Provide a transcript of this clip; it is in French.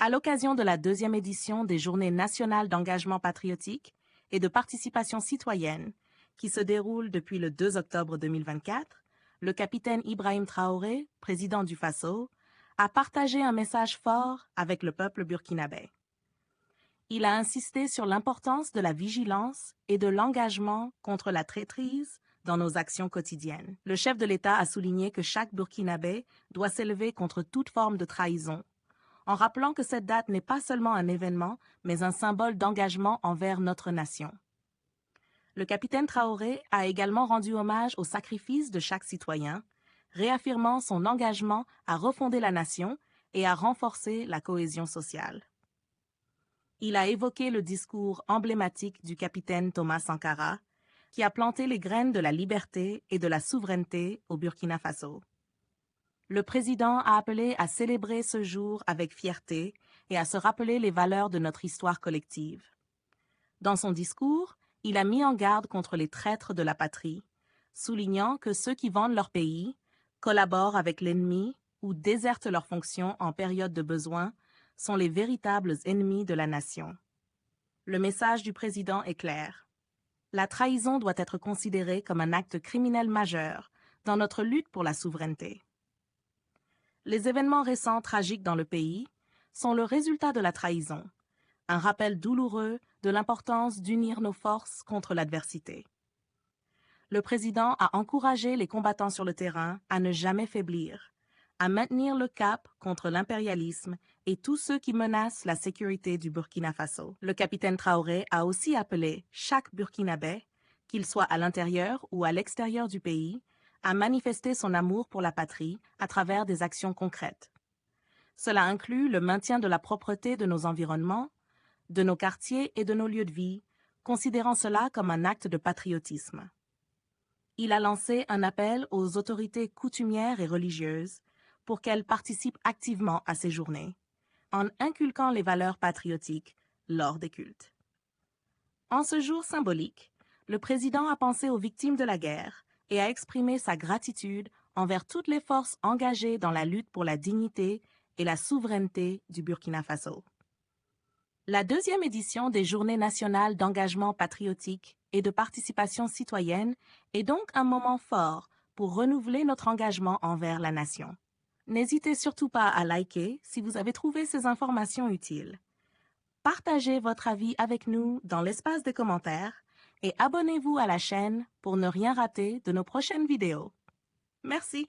À l'occasion de la deuxième édition des Journées nationales d'engagement patriotique et de participation citoyenne, qui se déroulent depuis le 2 octobre 2024, le capitaine Ibrahim Traoré, président du Faso, a partagé un message fort avec le peuple burkinabé. Il a insisté sur l'importance de la vigilance et de l'engagement contre la traîtrise dans nos actions quotidiennes. Le chef de l'État a souligné que chaque Burkinabé doit s'élever contre toute forme de trahison, en rappelant que cette date n'est pas seulement un événement, mais un symbole d'engagement envers notre nation. Le capitaine Traoré a également rendu hommage au sacrifice de chaque citoyen, réaffirmant son engagement à refonder la nation et à renforcer la cohésion sociale. Il a évoqué le discours emblématique du capitaine Thomas Sankara, qui a planté les graines de la liberté et de la souveraineté au Burkina Faso. Le président a appelé à célébrer ce jour avec fierté et à se rappeler les valeurs de notre histoire collective. Dans son discours, il a mis en garde contre les traîtres de la patrie, soulignant que ceux qui vendent leur pays, collaborent avec l'ennemi ou désertent leurs fonctions en période de besoin sont les véritables ennemis de la nation. Le message du président est clair. La trahison doit être considérée comme un acte criminel majeur dans notre lutte pour la souveraineté. Les événements récents tragiques dans le pays sont le résultat de la trahison, un rappel douloureux de l'importance d'unir nos forces contre l'adversité. Le président a encouragé les combattants sur le terrain à ne jamais faiblir, à maintenir le cap contre l'impérialisme et tous ceux qui menacent la sécurité du Burkina Faso. Le capitaine Traoré a aussi appelé chaque Burkinabé, qu'il soit à l'intérieur ou à l'extérieur du pays, à manifester son amour pour la patrie à travers des actions concrètes. Cela inclut le maintien de la propreté de nos environnements, de nos quartiers et de nos lieux de vie, considérant cela comme un acte de patriotisme. Il a lancé un appel aux autorités coutumières et religieuses pour qu'elles participent activement à ces journées, en inculquant les valeurs patriotiques lors des cultes. En ce jour symbolique, le président a pensé aux victimes de la guerre et a exprimé sa gratitude envers toutes les forces engagées dans la lutte pour la dignité et la souveraineté du Burkina Faso. La deuxième édition des Journées nationales d'engagement patriotique et de participation citoyenne est donc un moment fort pour renouveler notre engagement envers la nation. N'hésitez surtout pas à liker si vous avez trouvé ces informations utiles. Partagez votre avis avec nous dans l'espace des commentaires et abonnez-vous à la chaîne pour ne rien rater de nos prochaines vidéos. Merci.